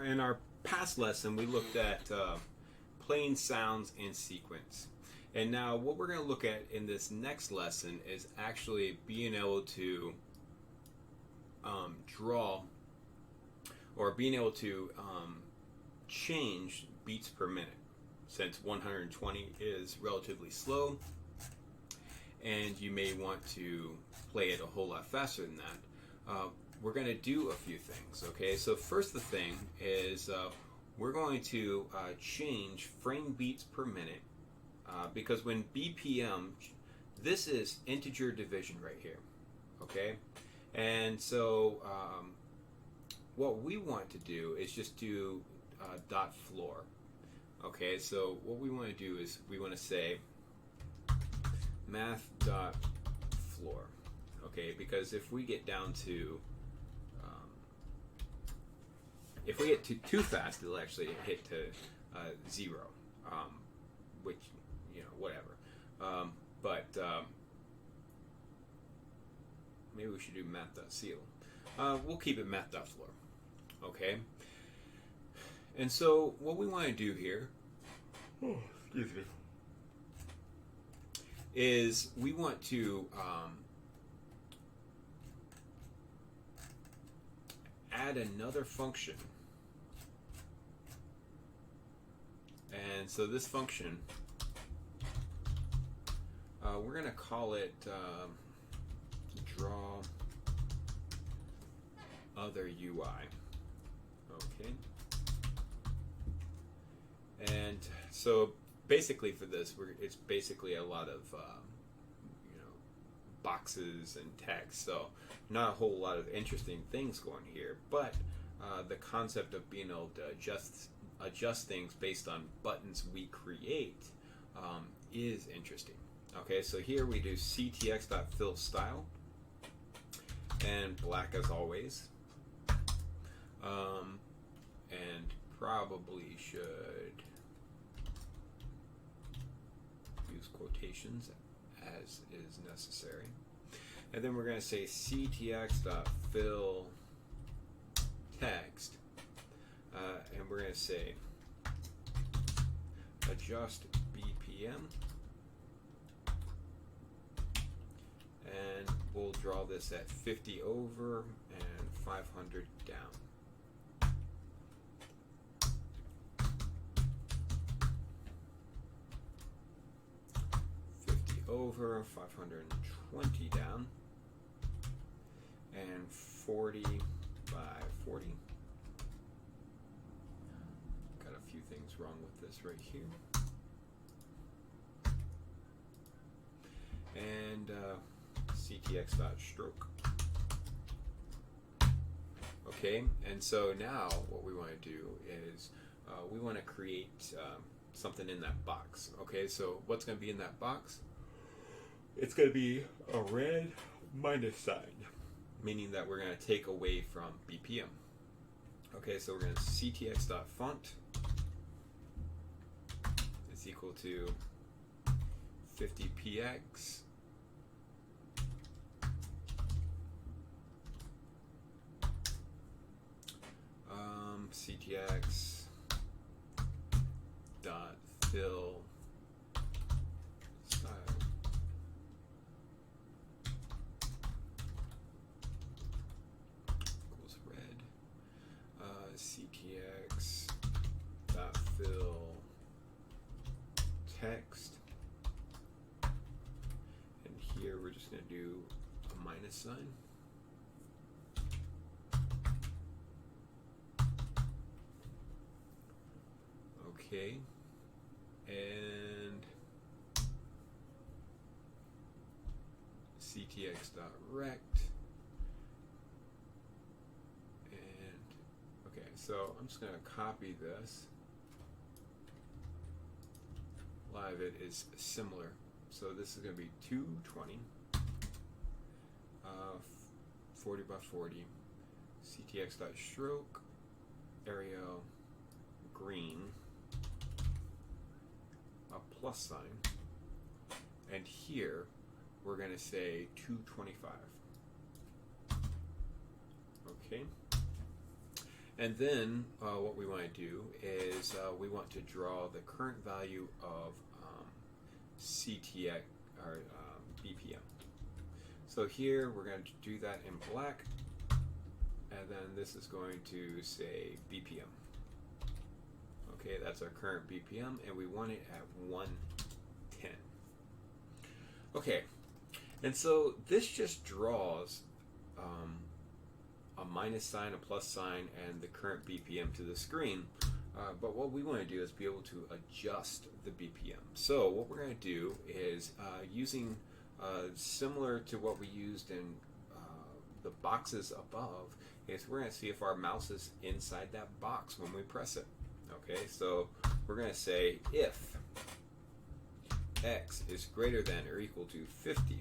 in our past lesson, we looked at playing sounds in sequence. And now what we're going to look at in this next lesson is actually being able to draw or being able to change beats per minute, since 120 is relatively slow and you may want to play it a whole lot faster than that. We're going to do a few things. Okay, so first the thing is we're going to change frame beats per minute, because when BPM, this is integer division right here. Okay, and so what we want to do is just do dot floor. Okay, so what we want to do is we want to say math dot floor. Okay, because if we get down to if we get too fast, it'll actually hit to 0, which, you know, whatever. But maybe we should do math.ceil. We'll keep it math.floor. Okay. And so what we want to do here, excuse me, is we want to add another function. And so this function, we're going to call it draw other UI. Okay. And so basically for this, it's basically a lot of boxes and text. So not a whole lot of interesting things going here, but the concept of being able to adjust things based on buttons we create is interesting. Okay, so here we do ctx.fill style and black as always, and probably should use quotations as is necessary. And then we're going to say ctx.fill text, and we're going to say adjust BPM, and we'll draw this at 50 over and 500 down. Over 520 down, and 40 by 40. Got a few things wrong with this right here. And ctx.stroke. Okay, and so now what we want to do is we want to create something in that box. Okay, so what's going to be in that box? It's going to be a red minus sign, meaning that we're going to take away from BPM. Okay, so we're going to ctx.font is equal to 50px ctx dot fill style equals red, ctx dot fill text, and here we're just going to do a minus sign. Okay, and ctx.rect, and okay, so I'm just going to copy this. Live it is similar, so this is going to be 220, 40 by 40, ctx.stroke, area green, a plus sign, and here we're going to say 225. Okay, And then what we want to do is we want to draw the current value of CTX or BPM. So here we're going to do that in black, and then this is going to say BPM. Okay, that's our current BPM, and we want it at 110. Okay, and so this just draws a minus sign, a plus sign, and the current BPM to the screen. But what we want to do is be able to adjust the BPM. So what we're going to do is using similar to what we used in the boxes above, is we're going to see if our mouse is inside that box when we press it. Okay, so we're going to say if x is greater than or equal to 50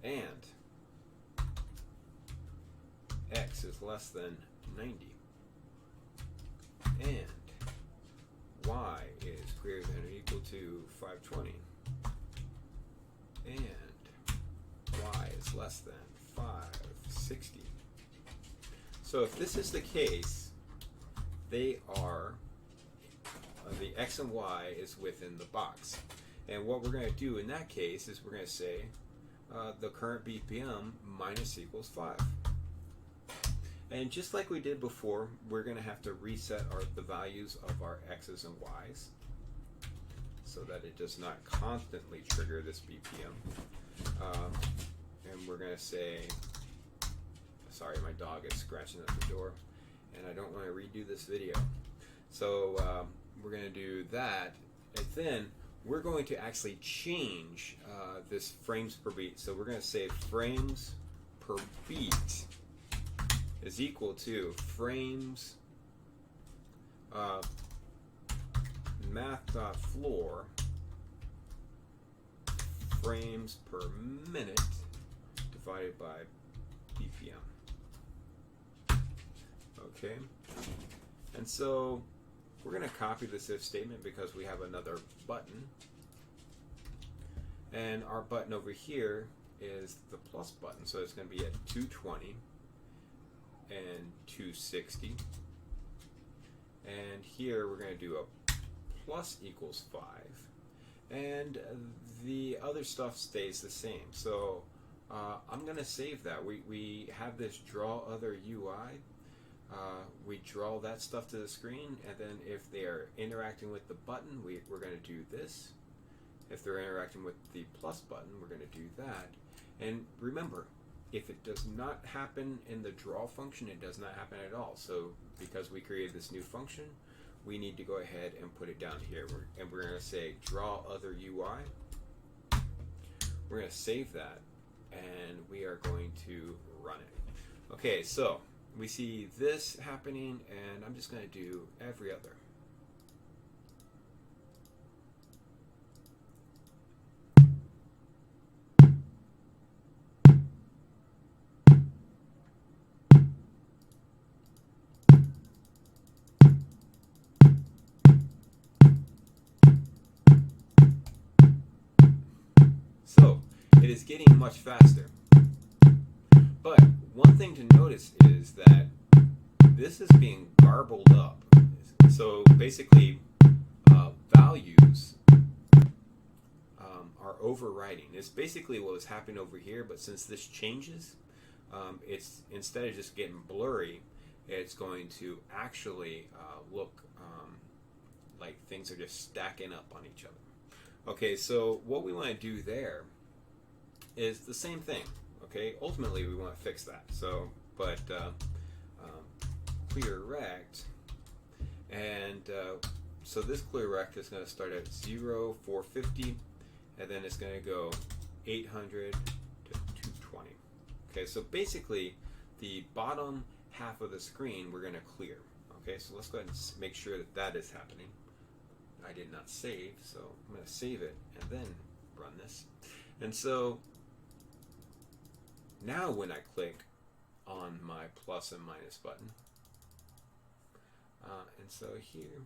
and x is less than 90 and y is greater than or equal to 520 and y is less than 560. So if this is the case, they are the x and y is within the box. And what we're going to do in that case is we're going to say the current BPM minus equals 5. And just like we did before, we're going to have to reset the values of our x's and y's so that it does not constantly trigger this BPM. And we're going to say, sorry, my dog is scratching at the door, and I don't want to redo this video. So we're going to do that, and then we're going to actually change this frames per beat. So we're going to say frames per beat is equal to frames math.floor frames per minute divided by BPM. Okay, and so we're going to copy this if statement because we have another button, and our button over here is the plus button, so it's going to be at 220 and 260, and here we're going to do a plus equals 5, and the other stuff stays the same. So I'm going to save that. We have this draw other UI. We draw that stuff to the screen, and then if they are interacting with the button, we're going to do this. If they're interacting with the plus button, we're going to do that. And remember, if it does not happen in the draw function, it does not happen at all. So because we created this new function, we need to go ahead and put it down here. And we're going to say draw other UI. We're going to save that, and we are going to run it. Okay, so we see this happening, and I'm just going to do every other. So it is getting much faster. But one thing to notice is that this is being garbled up. So basically, values are overriding. It's basically what was happening over here, but since this changes, it's instead of just getting blurry, it's going to actually look like things are just stacking up on each other. Okay, so what we want to do there is the same thing. Okay, ultimately we want to fix that. So, but clear rect, and so this clear rect is going to start at 0, 450, and then it's going to go 800 to 220. Okay, so basically the bottom half of the screen we're going to clear. Okay, so let's go ahead and make sure that that is happening. I did not save, so I'm going to save it and then run this. And so now when I click on my plus and minus button, and so here,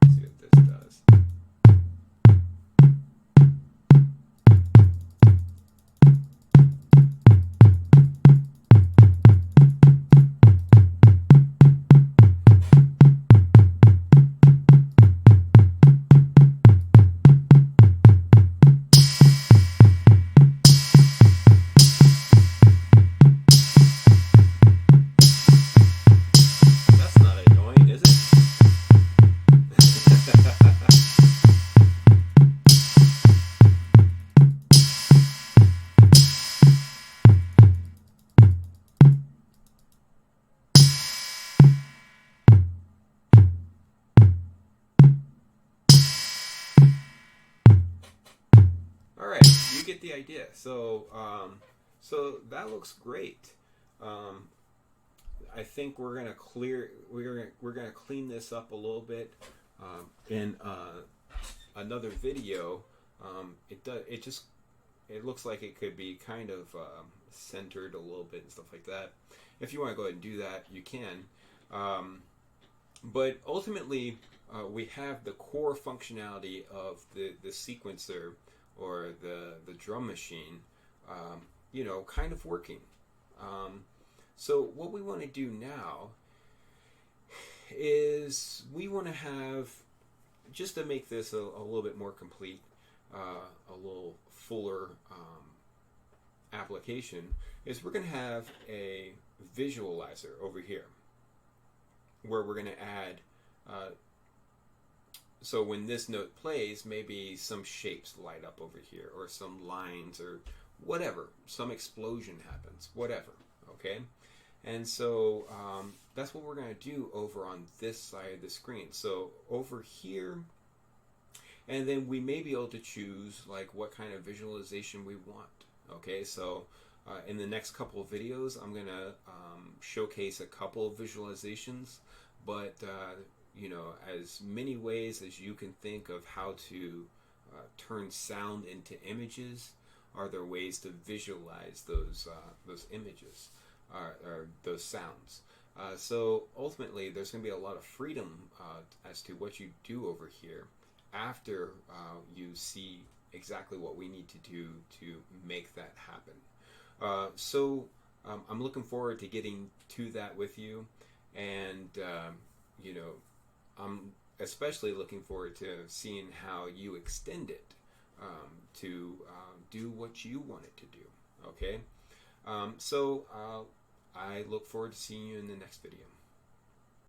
let's see what this does. the idea. So so that looks great. I think we're gonna clean this up a little bit in another video. It looks like it could be kind of centered a little bit and stuff like that. If you want to go ahead and do that, you can. But ultimately, we have the core functionality of the sequencer or the drum machine, kind of working. So what we want to do now is we want to have, just to make this a little bit more complete, a little fuller application, is we're going to have a visualizer over here where we're going to add, so when this note plays, maybe some shapes light up over here, or some lines, or whatever, some explosion happens, whatever, okay? And so that's what we're going to do over on this side of the screen. So over here, and then we may be able to choose like what kind of visualization we want. Okay, so in the next couple of videos, I'm going to showcase a couple of visualizations, but as many ways as you can think of how to turn sound into images, are there ways to visualize those images or those sounds. So ultimately, there's going to be a lot of freedom as to what you do over here after you see exactly what we need to do to make that happen. So I'm looking forward to getting to that with you, and I'm especially looking forward to seeing how you extend it to do what you want it to do. Okay, so I look forward to seeing you in the next video.